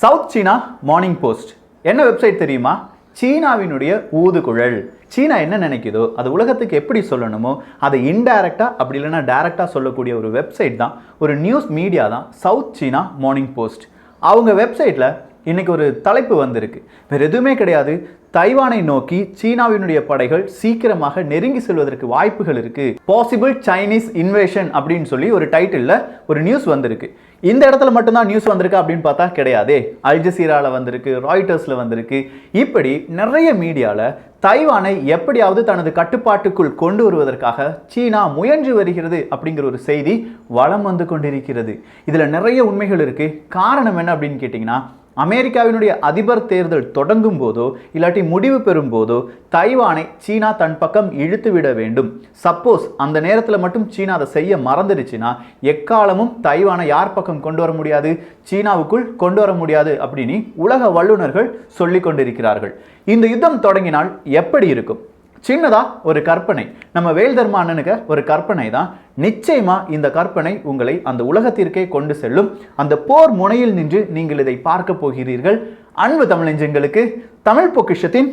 South சீனா morning post என்ன website தெரியுமா? சீனாவினுடைய ஊதுகுழல். சீனா என்ன நினைக்குதோ அது உலகத்துக்கு எப்படி சொல்லணுமோ அதை இன்டைரக்டா அப்படி இல்லைன்னா டைரக்டா சொல்லக்கூடிய ஒரு வெப்சைட் தான், ஒரு நியூஸ் மீடியா தான் சவுத் சீனா மார்னிங் போஸ்ட். அவங்க வெப்சைட்ல இன்னைக்கு ஒரு தலைப்பு வந்திருக்கு. வேற எதுவுமே கிடையாது. தைவானை நோக்கி சீனாவினுடைய படைகள் சீக்கிரமாக நெருங்கி செல்வதற்கு வாய்ப்புகள் இருக்கு, பாசிபிள் சைனீஸ் இன்வேஷன் அப்படின்னு சொல்லி ஒரு டைட்டில்ல ஒரு நியூஸ் வந்திருக்கு. இந்த இடத்துல மட்டும்தான் நியூஸ் வந்திருக்கு அப்படின்னு பார்த்தா கிடையாதே. அல் ஜசீரால வந்திருக்கு, ராய்டர்ஸ்ல வந்திருக்கு. இப்படி நிறைய மீடியால தைவானை எப்படியாவது தனது கட்டுப்பாட்டுக்குள் கொண்டு வருவதற்காக சீனா முயன்று வருகிறது அப்படிங்கிற ஒரு செய்தி வலம் வந்து கொண்டிருக்கிறது. இதுல நிறைய உண்மைகள் இருக்கு. காரணம் என்ன அப்படின்னு கேட்டீங்கன்னா, அமெரிக்காவினுடைய அதிபர் தேர்தல் தொடங்கும் போதோ இல்லாட்டி முடிவு பெறும் போதோ தைவானை சீனா தன் பக்கம் இழுத்து விட வேண்டும். சப்போஸ் அந்த நேரத்தில் மட்டும் சீனா அதை செய்ய மறந்துடுச்சுன்னா எக்காலமும் தைவானை யார் பக்கம் கொண்டு வர முடியாது, சீனாவுக்குள் கொண்டு வர முடியாது அப்படின்னு உலக வல்லுநர்கள் சொல்லிக் கொண்டிருக்கிறார்கள். இந்த யுத்தம் தொடங்கினால் எப்படி இருக்கும்? சின்னதா ஒரு கற்பனை, நம்ம வேல்தர்மா அண்ணனுக்கு ஒரு கற்பனை தான். நிச்சயமா இந்த கற்பனை உங்களை அந்த உலகத்திற்கே கொண்டு செல்லும். அந்த போர் முனையில் நின்று நீங்கள் இதை பார்க்க போகிறீர்கள். அன்பு தமிழஞ்சங்களுக்கு தமிழ் பொக்கிஷத்தின்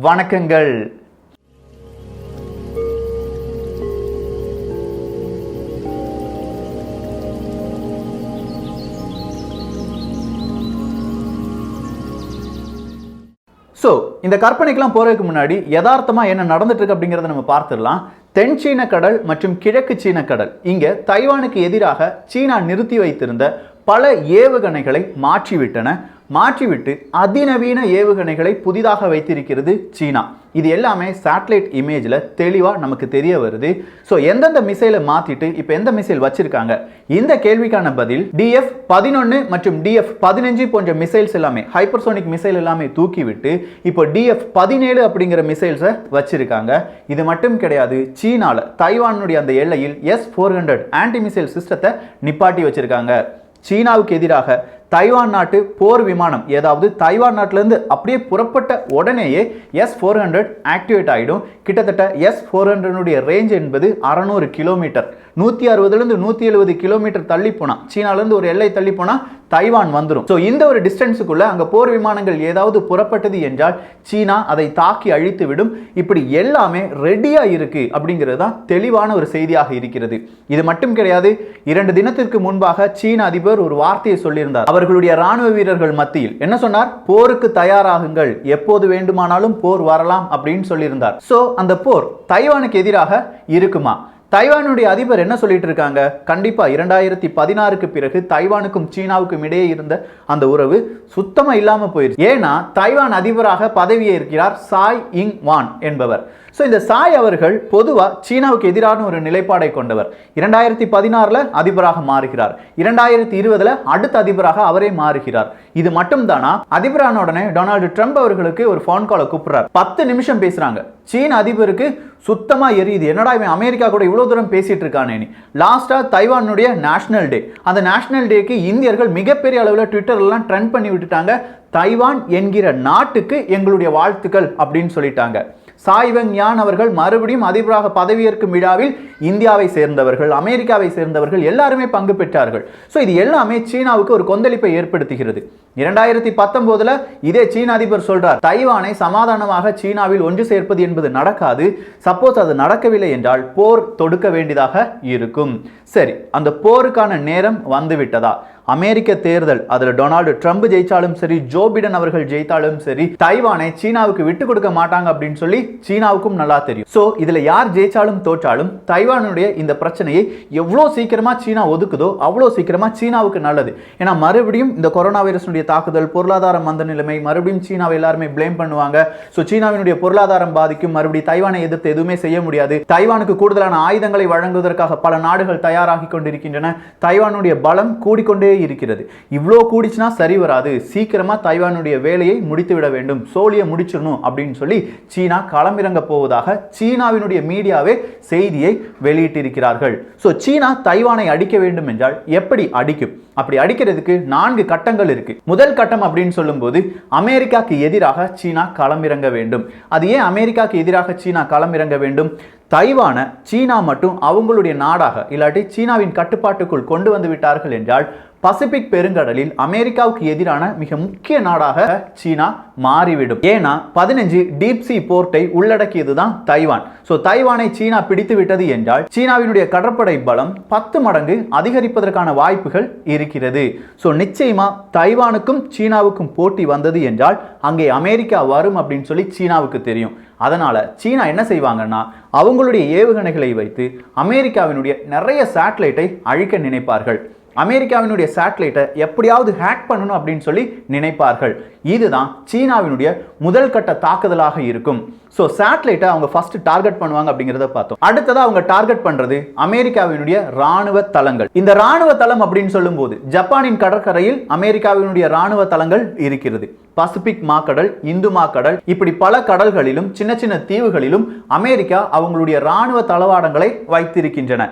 வணக்கங்கள். ஸோ இந்த கற்பனைக்கெல்லாம் போறதுக்கு முன்னாடி யதார்த்தமா என்ன நடந்துட்டு இருக்கு அப்படிங்கிறத நம்ம பார்த்துடலாம். தென் சீன கடல் மற்றும் கிழக்கு சீன கடல், இங்க தைவானுக்கு எதிராக சீனா நிறுத்தி வைத்திருந்த பல ஏவுகணைகளை மாற்றிவிட்டு அதிநவீன ஏவுகணைகளை புதிதாக வைத்திருக்கிறது சீனா. இது எல்லாமே சேட்டலைட் இமேஜில் தெளிவாக நமக்கு தெரிய வருது. ஸோ எந்தெந்த மிசைலை மாற்றிட்டு இப்போ எந்த மிசைல் வச்சிருக்காங்க, இந்த கேள்விக்கான பதில் DF-11 மற்றும் DF-15 போன்ற மிசைல்ஸ் எல்லாமே, ஹைப்பர்சோனிக் மிசைல் எல்லாமே தூக்கிவிட்டு இப்போ DF-17 அப்படிங்கிற மிசைல்ஸை வச்சிருக்காங்க. இது மட்டும் கிடையாது, சீனால தைவானுடைய அந்த எல்லையில் S-400 ஆன்டி மிசைல் சிஸ்டத்தை நிப்பாட்டி வச்சிருக்காங்க. சீனாவுக்கு எதிராக தைவான் நாட்டு போர் விமானம், ஏதாவது தைவான் நாட்டிலிருந்து அப்படியே புறப்பட்ட உடனேயே S-400 ஆக்டிவேட் ஆகிடும். கிட்டத்தட்ட S-400 ரேஞ்ச் என்பது 600 கிலோமீட்டர், 160 170 கிலோமீட்டர் தள்ளி போனா, சீனாலேருந்து ஒரு எல்லை தள்ளி போனா தைவான் வந்துடும். ஸோ இந்த ஒரு டிஸ்டன்ஸுக்குள்ள அங்கே போர் விமானங்கள் ஏதாவது புறப்பட்டது என்றால் சீனா அதை தாக்கி அழித்து விடும். இப்படி எல்லாமே ரெடியா இருக்கு அப்படிங்கிறது தான் தெளிவான ஒரு செய்தியாக இருக்கிறது. இது மட்டும் கிடையாது, 2 தினத்திற்கு முன்பாக சீன அதிபர் ஒரு வார்த்தையை சொல்லியிருந்தார். அவர்களுடைய ராணுவ வீரர்கள் மத்தியில் என்ன சொன்னார்? போருக்கு தயாராகுங்கள், எப்போது வேண்டுமானாலும் போர் வரலாம் அப்படின்னு சொல்லியிருந்தார். சோ அந்த போர் தைவானுக்கு எதிராக இருக்குமா? தைவானுடைய அதிபர் என்ன சொல்லிட்டு இருக்காங்க? கண்டிப்பா 2016க்கு பிறகு தைவானுக்கும் சீனாவுக்கும் இடையே இருந்த அந்த உறவு சுத்தமா இல்லாம போயிருச்சு. ஏன்னா தைவான் அதிபராக பதவியேற்கிறார் சாய் இங் வான் என்பவர். ஸோ இந்த சாய் அவர்கள் பொதுவாக சீனாவுக்கு எதிரான ஒரு நிலைப்பாடை கொண்டவர். 2016 அதிபராக மாறுகிறார், 2020 அடுத்த அதிபராக அவரே மாறுகிறார். இது மட்டும் தானா? அதிபரான உடனே டொனால்டு ட்ரம்ப் அவர்களுக்கு ஒரு ஃபோன் காலை கூப்பிடுறார். 10 நிமிஷம் பேசுறாங்க. சீன அதிபருக்கு சுத்தமா எரியுது, என்னடா இவன் அமெரிக்கா கூட இவ்வளவு தூரம் பேசிட்டு இருக்கானே. லாஸ்டா தைவானுடைய நேஷனல் டே, அந்த நேஷனல் டேக்கு இந்தியர்கள் மிகப்பெரிய அளவில் ட்விட்டர்லாம் ட்ரெண்ட் பண்ணி விட்டுட்டாங்க. தைவான் என்கிற நாட்டுக்கு எங்களுடைய வாழ்த்துக்கள் அப்படின்னு சொல்லிட்டாங்க. சாய் வெங் யான் அவர்கள் மறுபடியும் அதிபராக பதவியேற்கும் விழாவில் இந்தியாவை சேர்ந்தவர்கள், அமெரிக்காவை சேர்ந்தவர்கள் எல்லாருமே பங்கு பெற்றார்கள். ஸோ இது எல்லாமே சீனாவுக்கு ஒரு கொந்தளிப்பை ஏற்படுத்துகிறது. 2019 இதே சீன அதிபர் சொல்றார், தைவானை சமாதானமாக சீனாவில் ஒன்று சேர்ப்பது என்பது நடக்காது. சப்போஸ் அது நடக்கவில்லை என்றால் போர் தொடுக்க வேண்டியதாக இருக்கும். சரி, அந்த போருக்கான நேரம் வந்துவிட்டதா? அமெரிக்க தேர்தல், அதுல டொனால்டு ட்ரம்ப் ஜெயிச்சாலும் சரி, ஜோ பிடன் அவர்கள் ஜெயித்தாலும் சரி, தைவானை சீனாவுக்கு விட்டு கொடுக்க மாட்டாங்க அப்படின்னு சொல்லி சீனாவுக்கும் நல்லா தெரியும். சோ இதுல யார் ஜெயிச்சாலும் தோற்றாலும் தைவானுடைய இந்த பிரச்சனையை எவ்வளவு சீக்கிரமா சீனா ஒதுக்குதோ அவ்வளவு சீக்கிரமா சீனாவுக்கு நல்லது. ஏன்னா மறுபடியும் இந்த கொரோனா வைரஸுடைய தாக்குதல், பொருளாதார மந்த நிலைமை, மறுபடியும் சீனாவை எல்லாருமே பிளேம் பண்ணுவாங்க. சோ சீனாவினுடைய பொருளாதாரம் பாதிக்கும், மறுபடியும் தைவானை எதிர்த்து எதுவுமே செய்ய முடியாது. தைவானுக்கு கூடுதலான ஆயுதங்களை வழங்குவதற்காக பல நாடுகள் தயாராகி கொண்டிருக்கின்றன. தைவானுடைய பலம் கூடிக்கொண்டே இருக்கிறது. இவ்வளோ கூடிச்சுனா சரி வராது, சீக்கிரமா தைவானுடைய வேலையை முடித்து விட வேண்டும், சோழியை முடிச்சிடணும் அப்படின்னு சொல்லி சீனா களமிறங்க போவதாக சீனாவினுடைய மீடியாவே செய்தியை வெளியிட்டிருக்கிறார்கள். சோ சீனா தைவானை அடிக்க வேண்டும் என்றால் எப்படி அடிக்கும்? அப்படி அடிக்கிறதுக்கு 4 கட்டங்கள் இருக்கு. முதல் கட்டம் அப்படின்னு சொல்லும்போது அமெரிக்காக்கு எதிராக சீனா களமிறங்க வேண்டும். அது ஏன் அமெரிக்காக்கு எதிராக சீனா களமிறங்க வேண்டும்? தைவானை சீனா மட்டும் அவங்களுடைய நாடாக இல்லாட்டி சீனாவின் கட்டுப்பாட்டுக்குள் கொண்டு வந்து விட்டார்கள் என்றால் பசிபிக் பெருங்கடலில் அமெரிக்காவுக்கு எதிரான மிக முக்கிய நாடாக சீனா மாறிவிடும். ஏன்னா 15 டீப் சீ போர்ட்டை உள்ளடக்கியதுதான் தைவான். தைவானை சீனா பிடித்து விட்டது என்றால் சீனாவினுடைய கடற்படை பலம் 10 மடங்கு அதிகரிப்பதற்கான வாய்ப்புகள் இருக்கிறது. நிச்சயமா தைவானுக்கும் சீனாவுக்கும் போட்டி வந்தது என்றால் அங்கே அமெரிக்கா வரும் அப்படின்னு சொல்லி சீனாவுக்கு தெரியும். அதனால சீனா என்ன செய்வாங்கன்னா அவங்களுடைய ஏவுகணைகளை வைத்து அமெரிக்காவினுடைய நிறைய சேட்டலைட்டை அழிக்க நினைப்பார்கள். அமெரிக்காவினுடைய சேட்டலைட்டை எப்படியாவது ஹேக் பண்ணணும் அப்படின்னு சொல்லி நினைப்பார்கள். இதுதான் சீனாவினுடைய முதல் கட்ட தாக்குதலாக இருக்கும். சேட்டலைட்டை அவங்க ஃபர்ஸ்ட் டார்கெட் பண்ணுவாங்க அப்படிங்கிறத பார்த்தோம். அடுத்ததா அவங்க டார்கெட் பண்றது அமெரிக்காவினுடைய ராணுவ தளங்கள். இந்த ராணுவ தளம் அப்படின்னு சொல்லும்போது ஜப்பானின் கடற்கரையில் அமெரிக்காவினுடைய ராணுவ தளங்கள் இருக்கிறது. பசிபிக் மாக்கடல், இந்து மாக்கடல், இப்படி பல கடல்களிலும் சின்ன சின்ன தீவுகளிலும் அமெரிக்கா அவங்களுடைய ராணுவ தளவாடங்களை வைத்திருக்கின்றன.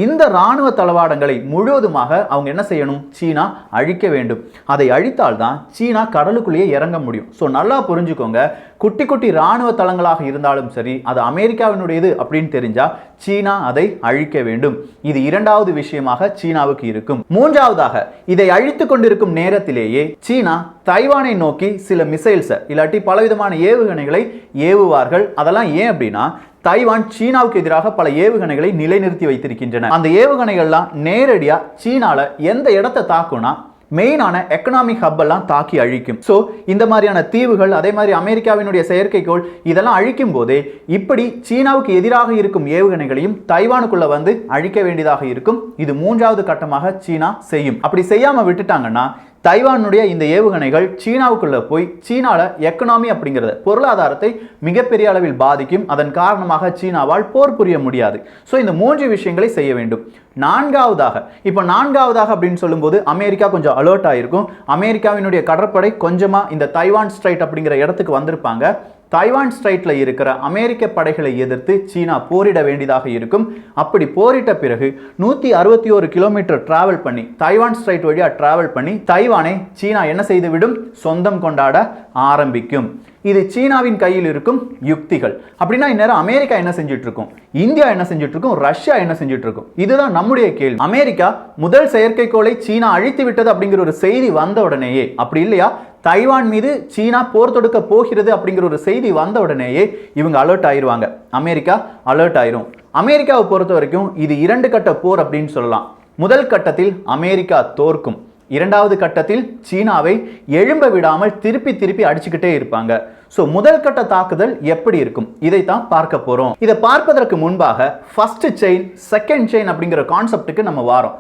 இந்த ராணுவ தளவாடங்களை முழுவதுமாக அவங்க என்ன செய்யணும்? சீனா அழிக்க வேண்டும். அதை அழித்தால்தான் சீனா கடலுக்குள்ளேயே இறங்க முடியும். நல்லா புரிஞ்சுக்கோங்க, குட்டி குட்டி ராணுவ தளங்களாக இருந்தாலும் சரி அது அமெரிக்காவினுடையது அப்படின்னு தெரிஞ்சா சீனா அதை அழிக்க வேண்டும். இது இரண்டாவது விஷயமாக சீனாவுக்கு இருக்கும். மூன்றாவதாக இதை அழித்துக் கொண்டிருக்கும் நேரத்திலேயே சீனா தைவானை நோக்கி சில மிசைல்ஸ் இல்லாட்டி பலவிதமான ஏவுகணைகளை ஏவுவார்கள். அதெல்லாம் ஏன் அப்படின்னா தைவான் சீனாவுக்கு எதிராக பல ஏவுகணைகளை நிலைநிறுத்தி வைத்திருக்கின்றன. அந்த ஏவுகணைகள்லாம் நேரடியா சீனால எந்த இடத்தை தாக்குனா மெயினான எக்கனாமிக் ஹப் எல்லாம் தாக்கி அழிக்கும். இந்த மாதிரியான தீவுகள், அதே மாதிரி அமெரிக்காவினுடைய செயற்கைக்கோள் இதெல்லாம் அழிக்கும் போதே இப்படி சீனாவுக்கு எதிராக இருக்கும் ஏவுகணைகளையும் தைவானுக்குள்ள வந்து அழிக்க வேண்டியதாக இருக்கும். இது மூன்றாவது கட்டமாக சீனா செய்யும். அப்படி செய்யாம விட்டுட்டாங்கன்னா தைவானுடைய இந்த ஏவுகணைகள் சீனாவுக்குள்ள போய் சீனால எக்கனாமி அப்படிங்கிறத பொருளாதாரத்தை மிகப்பெரிய அளவில் பாதிக்கும். அதன் காரணமாக சீனாவால் போர் புரிய முடியாது. இந்த மூன்று விஷயங்களை செய்ய வேண்டும். நான்காவதாக அப்படின்னு சொல்லும்போது அமெரிக்கா கொஞ்சம் அலர்ட் ஆயிருக்கும். அமெரிக்காவினுடைய கடற்படை கொஞ்சமா இந்த தைவான் ஸ்ட்ரைட் அப்படிங்கிற இடத்துக்கு வந்திருப்பாங்க. தைவான் ஸ்ட்ரைட்ல இருக்கிற அமெரிக்க படைகளை எதிர்த்து சீனா போரிட வேண்டியதாக இருக்கும். அப்படி போரிட்ட பிறகு 161 கிலோமீட்டர் டிராவல் பண்ணி தைவான் ஸ்ட்ரைட் வழியா டிராவல் பண்ணி தைவானை சீனா என்ன செய்துவிடும்? சொந்தம் கொண்டாட ஆரம்பிக்கும். இது சீனாவின் கையில் இருக்கும் யுக்திகள். அப்படின்னா இந்நேரம் அமெரிக்கா என்ன செஞ்சுட்டு இருக்கும்? இந்தியா என்ன செஞ்சுட்டு இருக்கும்? ரஷ்யா என்ன செஞ்சுட்டு இருக்கும்? இதுதான் நம்முடைய கேள்வி. அமெரிக்கா முதல் செயற்கைக்கோளை சீனா அழித்து விட்டது அப்படிங்கிற ஒரு செய்தி வந்த உடனேயே, அப்படி இல்லையா தைவான் மீது சீனா போர் தொடுக்க போகிறது அப்படிங்கிற ஒரு செய்தி வந்த உடனேயே இவங்க அலர்ட் ஆயிருவாங்க. அமெரிக்கா அலர்ட் ஆயிரும். அமெரிக்காவை பொறுத்த வரைக்கும் இது 2 கட்ட போர் அப்படின்னு சொல்லலாம். முதல் கட்டத்தில் அமெரிக்கா தோற்கும். இரண்டாவது கட்டத்தில் சீனாவை எழும்ப விடாமல் திருப்பி அடிச்சுக்கிட்டே இருப்பாங்க. முதல் கட்ட தாக்குதல் எப்படி இருக்கும்? இதைத்தான் பார்க்க போறோம். இதை பார்ப்பதற்கு முன்பாக ஃபர்ஸ்ட் செயின், செகண்ட் செயின் அப்படிங்கிற கான்செப்டுக்கு நம்ம வாரோம்.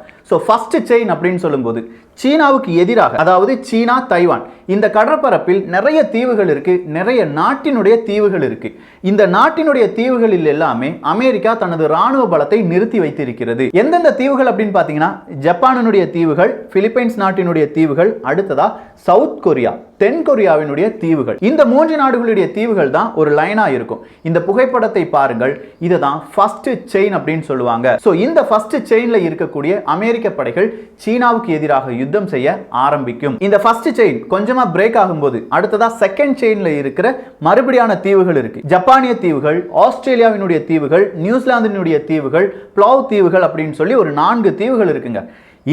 ஃபர்ஸ்ட் செயின் அப்படின்னு சொல்லும்போது சீனாவுக்கு எதிராக, அதாவது சீனா தைவான் இந்த கடற்பரப்பில் நிறைய தீவுகள் இருக்கு, நிறைய நாட்டினுடைய தீவுகள் இருக்கு. இந்த நாட்டினுடைய தீவுகளில் எல்லாமே அமெரிக்கா தனது ராணுவ பலத்தை நிறுத்தி வைத்திருக்கிறது. எந்தெந்த தீவுகள் அப்படின்னு பாத்தீங்கன்னா ஜப்பானினுடைய தீவுகள், பிலிப்பைன்ஸ் நாட்டினுடைய தீவுகள், அடுத்ததா சவுத் கொரியா, தென் கொரியாவினுடைய தீவுகள். இந்த 3 நாடுகளுடைய தீவுகள் தான் ஒரு லைனா இருக்கும். இந்த புகைப்படத்தை பாருங்கள். இதுதான் ஃபர்ஸ்ட் செயின் அப்படின்னு சொல்லுவாங்க. இந்த ஃபர்ஸ்ட் செயின்ல இருக்கக்கூடிய அமெரிக்க படைகள் சீனாவுக்கு எதிராக யுத்தம் செய்ய ஆரம்பிக்கும். இந்த ஃபர்ஸ்ட் செயின் கொஞ்சமா பிரேக் ஆகும்போது அடுத்ததா செகண்ட் செயின்ல இருக்கிற மறுபடியான தீவுகள் இருக்கு. ஜப்பானிய தீவுகள், ஆஸ்திரேலியாவினுடைய தீவுகள், நியூசிலாந்தினுடைய தீவுகள், பிளவ் தீவுகள் அப்படின்னு சொல்லி ஒரு 4 தீவுகள் இருக்குங்க.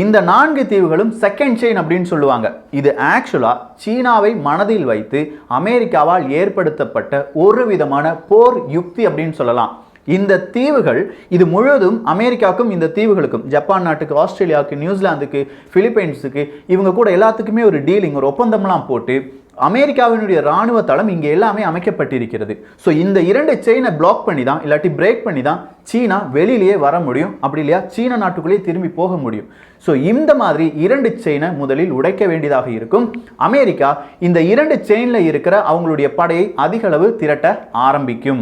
இந்த 4 தீவுகளும் செகண்ட் செயின் அப்படின்னு சொல்லுவாங்க. இது ஆக்சுவலா சீனாவை மனதில் வைத்து அமெரிக்காவால் ஏற்படுத்தப்பட்ட ஒரு விதமான போர் யுக்தி அப்படின்னு சொல்லலாம். இந்த தீவுகள் இது முழுவதும் அமெரிக்காவுக்கும் இந்த தீவுகளுக்கும், ஜப்பான் நாட்டுக்கு, ஆஸ்திரேலியாவுக்கு, நியூசிலாந்துக்கு, பிலிப்பைன்ஸுக்கு, இவங்க கூட எல்லாத்துக்குமே ஒரு டீலிங், ஒரு ஒப்பந்தம்லாம் போட்டு அமெரிக்காவினுடைய ராணுவ தளம் இங்கே எல்லாமே அமைக்கப்பட்டிருக்கிறது. இந்த 2 செயினை பிளாக் பண்ணி தான், இல்லாட்டி பிரேக் பண்ணி தான் சீனா வெளியிலேயே வர முடியும். அப்படி இல்லையா சீனா நாட்டுக்குள்ளேயே திரும்பி போக முடியும். இந்த மாதிரி 2 செயினை முதலில் உடைக்க வேண்டியதாக இருக்கும். அமெரிக்கா இந்த 2 செயின்ல இருக்கிற அவங்களுடைய படையை அதிக அளவு திரட்ட ஆரம்பிக்கும்.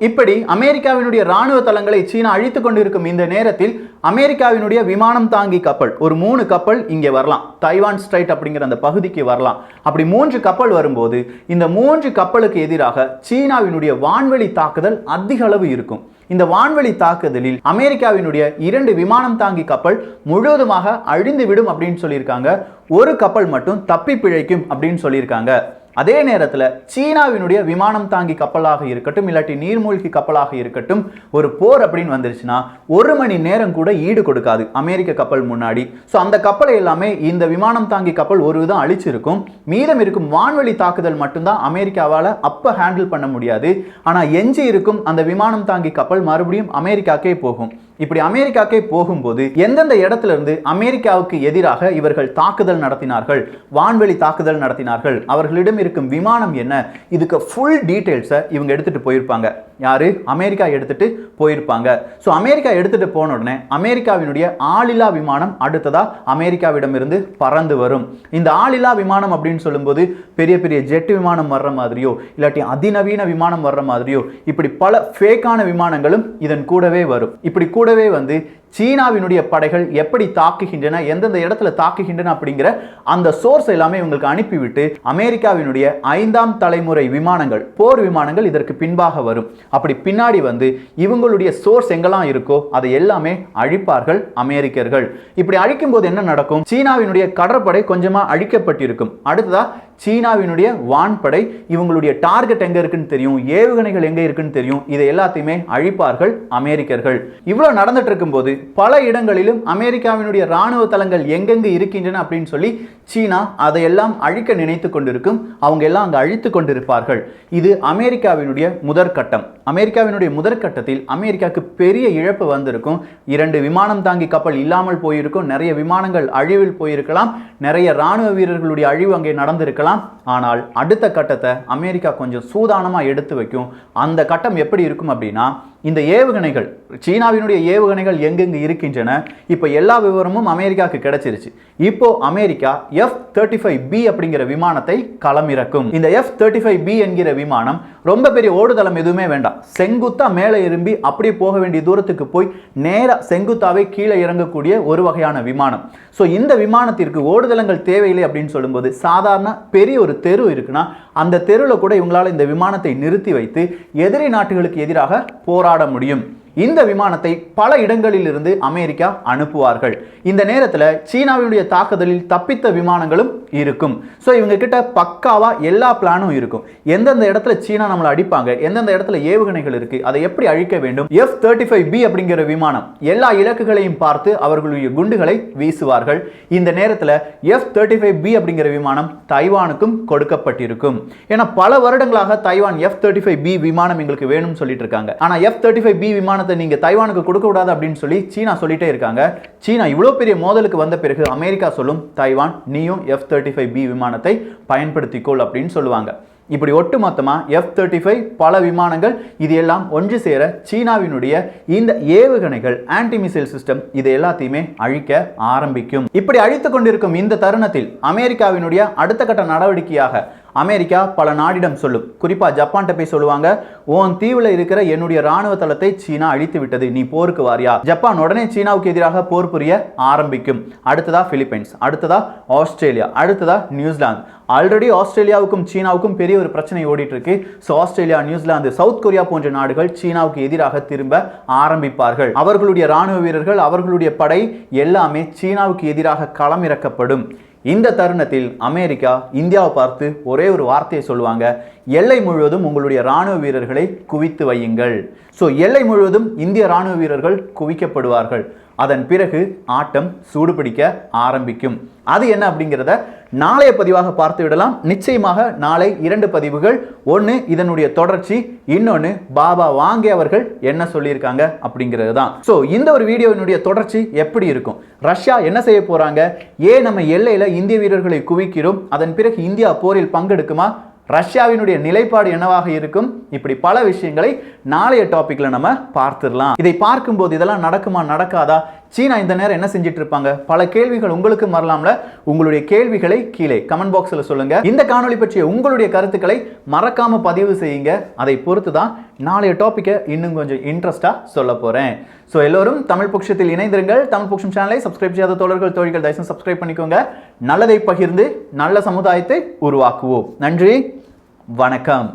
இப்படி அமெரிக்காவினுடைய ராணுவ தளங்களை சீனா அழித்துக் கொண்டிருக்கும் இந்த நேரத்தில் அமெரிக்காவினுடைய விமானம் தாங்கி கப்பல் ஒரு 3 கப்பல் இங்கே வரலாம். தைவான் ஸ்ட்ரைட் அப்படிங்கிற அந்த பகுதிக்கு வரலாம். அப்படி 3 கப்பல் வரும்போது இந்த 3 கப்பலுக்கு எதிராக சீனாவினுடைய வான்வெளி தாக்குதல் அதிக அளவு இருக்கும். இந்த வான்வெளி தாக்குதலில் அமெரிக்காவினுடைய 2 விமானம் தாங்கி கப்பல் முழுவதுமாக அழிந்து விடும் அப்படின்னு சொல்லியிருக்காங்க. ஒரு கப்பல் மட்டும் தப்பி பிழைக்கும் அப்படின்னு சொல்லியிருக்காங்க. அதே நேரத்தில் சீனாவினுடைய விமானம் தாங்கி கப்பலாக இருக்கட்டும் இல்லாட்டி நீர்மூழ்கி கப்பலாக இருக்கட்டும் ஒரு போர் அப்படின்னு வந்துருச்சுன்னா 1 மணி நேரம் கூட ஈடு கொடுக்காது அமெரிக்க கப்பல் முன்னாடி. ஸோ அந்த கப்பலை எல்லாமே இந்த விமானம் தாங்கி கப்பல் ஒரு விதம் அழிச்சிருக்கும். மீதம் இருக்கும் வான்வெளி தாக்குதல் மட்டும்தான் அமெரிக்காவால் அப்போ ஹேண்டில் பண்ண முடியாது. ஆனால் எஞ்சி இருக்கும் அந்த விமானம் தாங்கி கப்பல் மறுபடியும் அமெரிக்காக்கே போகும். இப்படி அமெரிக்காக்கே போகும்போது எந்தெந்த இடத்துல இருந்து அமெரிக்காவுக்கு எதிராக இவர்கள் தாக்குதல் நடத்தினார்கள், வான்வெளி தாக்குதல் நடத்தினார்கள், அவர்களிடம் இருக்கும் விமானம் என்ன, இதுக்கு ஃபுல் டீடைல்ஸை இவங்க எடுத்துட்டு போயிருப்பாங்க. யாரு? அமெரிக்கா எடுத்துட்டு போயிருப்பாங்க. ஸோ அமெரிக்கா எடுத்துட்டு போன உடனே அமெரிக்காவினுடைய ஆளில்லா விமானம் அடுத்ததா அமெரிக்காவிடமிருந்து பறந்து வரும். இந்த ஆளில்லா விமானம் அப்படின்னு சொல்லும்போது பெரிய பெரிய ஜெட் விமானம் வர்ற மாதிரியோ இல்லாட்டி அதிநவீன விமானம் வர்ற மாதிரியோ இப்படி பல ஃபேக்கான விமானங்களும் இதன் கூடவே வரும். இப்படி கூடவே வந்து சீனாவினுடைய படைகள் எப்படி தாக்குகின்றன, எந்தெந்த இடத்துல தாக்குகின்றன அப்படிங்கிற அந்த சோர்ஸ் எல்லாமே இவங்களுக்கு அனுப்பிவிட்டு அமெரிக்காவினுடைய 5ஆம் தலைமுறை விமானங்கள், போர் விமானங்கள் இதற்கு பின்பாக வரும். அப்படி பின்னாடி வந்து இவங்களுடைய சோர்ஸ் எங்கெல்லாம் இருக்கோ அதை எல்லாமே அழிப்பார்கள் அமெரிக்கர்கள். இப்படி அழிக்கும் போது என்ன நடக்கும்? சீனாவினுடைய கடற்படை கொஞ்சமா அழிக்கப்பட்டிருக்கும். அடுத்ததா சீனாவினுடைய வான்படை இவங்களுடைய டார்கெட் எங்க இருக்குன்னு தெரியும், ஏவுகணைகள் எங்க இருக்குன்னு தெரியும். இதை எல்லாத்தையுமே அழிப்பார்கள் அமெரிக்கர்கள். இவ்வளவு நடந்துட்டு இருக்கும்போது பல இடங்களிலும் அமெரிக்காவினுடைய ராணுவ தளங்கள் எங்கெங்கு இருக்கின்றன அப்படின்னு சொல்லி சீனா அதையெல்லாம் அழிக்க நினைத்து கொண்டிருக்கும். அவங்க எல்லாம் அங்கு அழித்து கொண்டிருப்பார்கள். இது அமெரிக்காவினுடைய முதற்கட்டம். அமெரிக்காவினுடைய முதற்கட்டத்தில் அமெரிக்காவுக்கு பெரிய இழப்பு வந்திருக்கும். 2 விமானம் தாங்கி கப்பல் இல்லாமல் போயிருக்கும், நிறைய விமானங்கள் அழிவில் போயிருக்கலாம், நிறைய ராணுவ வீரர்களுடைய அழிவு அங்கே நடந்திருக்கலாம். ஆனால் அடுத்த கட்டத்தை அமெரிக்கா கொஞ்சம் சூதானமா எடுத்து வைக்கும். அந்த கட்டம் எப்படி இருக்கும் அப்படின்னா, இந்த ஏவுகணைகள், சீனாவினுடைய ஏவுகணைகள் எங்கெங்கு இருக்கின்றன இப்போ எல்லா விவரமும் அமெரிக்காவுக்கு கிடைச்சிருச்சு. இப்போ அமெரிக்கா F-35B அப்படிங்கிற விமானத்தை களமிறக்கும். இந்த F-35B என்கிற விமானம் ரொம்ப பெரிய ஓடுதளம் எதுவுமே வேண்டாம், செங்குத்தா மேலே இரும்பி அப்படியே போக வேண்டிய தூரத்துக்கு போய் நேரா செங்குத்தாவே கீழே இறங்கக்கூடிய ஒரு வகையான விமானம். ஸோ இந்த விமானத்திற்கு ஓடுதளங்கள் தேவையில்லை அப்படின்னு சொல்லும்போது சாதாரண பெரிய ஒரு தெரு இருக்குன்னா அந்த தெருவில் கூட இவங்களால இந்த விமானத்தை நிறுத்தி வைத்து எதிரி நாட்டுகளுக்கு எதிராக போராட முடியும். இந்த விமானத்தை பல இடங்களில் இருந்து அமெரிக்கா அனுப்புவார்கள். இந்த நேரத்தில் சீனாவினுடைய தாக்குதலில் தப்பித்த விமானங்களும் இருக்கும். ஸோ இவங்க கிட்ட பக்காவா எல்லா பிளானும் இருக்கும். எந்தெந்த இடத்துல சீனா நம்மளை அடிப்பாங்க, எந்தெந்த இடத்துல ஏவுகணைகள் இருக்கு, அதை எப்படி அழிக்க வேண்டும். F-35B அப்படிங்கிற விமானம் எல்லா இலக்குகளையும் பார்த்து அவர்களுடைய குண்டுகளை வீசுவார்கள். இந்த நேரத்தில் F-35B அப்படிங்கிற விமானம் தைவானுக்கும் கொடுக்கப்பட்டிருக்கும். ஏன்னா பல வருடங்களாக தைவான் F-35B விமானம் எங்களுக்கு வேணும்னு சொல்லிட்டு இருக்காங்க. ஆனா F-35B விமானம் நீங்க தைவானுக்கு கொடுக்க கூடாது அப்படின்னு சொல்லி சீனா சொல்லிட்டே இருக்காங்க. சீனா இவ்வளவு பெரிய மோதலுக்கு வந்த பிறகு அமெரிக்கா சொல்லும், தைவான் நீயும் F-35B விமானத்தை பயன்படுத்திக்கொள் அப்படின்னு சொல்லுவாங்க. இப்படி ஒட்டுமொத்தமா F-35 பல விமானங்கள் இது எல்லாம் ஒன்று சேர சீனாவினுடைய இந்த ஏவுகணைகள், ஆன்டி மிசைல் சிஸ்டம் இது எல்லாத்தையுமே அழிக்க ஆரம்பிக்கும். இப்படி அழித்துக் கொண்டிருக்கும் இந்த தருணத்தில் அமெரிக்காவினுடைய அடுத்த கட்ட நடவடிக்கையாக அமெரிக்கா பல நாடிடம் சொல்லும். குறிப்பா ஜப்பான்கிட்ட போய் சொல்லுவாங்க, உன் தீவுல இருக்கிற என்னுடைய ராணுவ தளத்தை சீனா அழித்து விட்டது, நீ போருக்கு வாரியா? ஜப்பான் உடனே சீனாவுக்கு எதிராக போர் புரிய ஆரம்பிக்கும். அடுத்ததா பிலிப்பைன்ஸ், அடுத்ததா ஆஸ்திரேலியா, அடுத்ததா நியூசிலாந்து. ஆல்ரெடி ஆஸ்திரேலியாவுக்கும் சீனாவுக்கும் பெரிய ஒரு பிரச்சனை ஓடிட்டு இருக்கு. So Australia, New Zealand, south Korea போன்ற நாடுகள் சீனாவுக்கு எதிராக திரும்ப ஆரம்பிப்பார்கள். அவர்களுடைய ராணுவ வீரர்கள், அவர்களுடைய படை எல்லாமே சீனாவுக்கு எதிராக களமிறக்கப்படும். இந்த தருணத்தில் அமெரிக்கா இந்தியாவை பார்த்து ஒரே ஒரு வார்த்தையை சொல்லுவாங்க, எல்லை முழுவதும் உங்களுடைய ராணுவ வீரர்களை குவித்து வையுங்கள். ஸோ எல்லை முழுவதும் இந்திய ராணுவ வீரர்கள் குவிக்கப்படுவார்கள். அதன் பிறகு ஆட்டம் சூடுபிடிக்க ஆரம்பிக்கும். அது என்ன அப்படிங்கிறத நாளைய பதிவாக பார்த்து விடலாம். நிச்சயமாக நாளை 2 பதிவுகள், ஒன்று இதனுடைய தொடர்ச்சி, இன்னொன்று பாபா வாங்கே அவர்கள் என்ன சொல்லியிருக்காங்க அப்படிங்கிறது தான். ஸோ இந்த ஒரு வீடியோவினுடைய தொடர்ச்சி எப்படி இருக்கும், ரஷ்யா என்ன செய்ய போறாங்க, ஏன் நம்ம எல்லையில இந்திய வீரர்களை குவிக்கிறோம், அதன் பிறகு இந்தியா போரில் பங்கெடுக்குமா, ரஷ்யாவினுடைய நிலைப்பாடு என்னவாக இருக்கும், இப்படி பல விஷயங்களை நாளைய டாபிக்ல நம்ம பார்த்துடலாம். இதை பார்க்கும்போது இதெல்லாம் நடக்குமா நடக்காதா, சீனா இந்த நேரம் என்ன செஞ்சிட்டு இருப்பாங்க, பல கேள்விகள் உங்களுக்கு வரலாம்ல. உங்களுடைய கேள்விகளை கீழே கமெண்ட் பாக்ஸ்ல சொல்லுங்க. இந்த காணொளி பற்றிய உங்களுடைய கருத்துக்களை மறக்காம பதிவு செய்யுங்க. அதை பொறுத்து தான் நாளைய டாபிக்கை இன்னும் கொஞ்சம் இன்ட்ரெஸ்டா சொல்ல போறேன். ஸோ எல்லோரும் தமிழ் பொக்ஷத்தில் இணைந்திருங்கள். தமிழ் பொக்ஷம் சேனலை சப்ஸ்கிரைப் செய்யாத தோழர்கள் தோழிகள் தயவுசெய்து சப்ஸ்கிரைப் பண்ணிக்கோங்க. நல்லதை பகிர்ந்து நல்ல சமுதாயத்தை உருவாக்குவோம். நன்றி, வணக்கம்.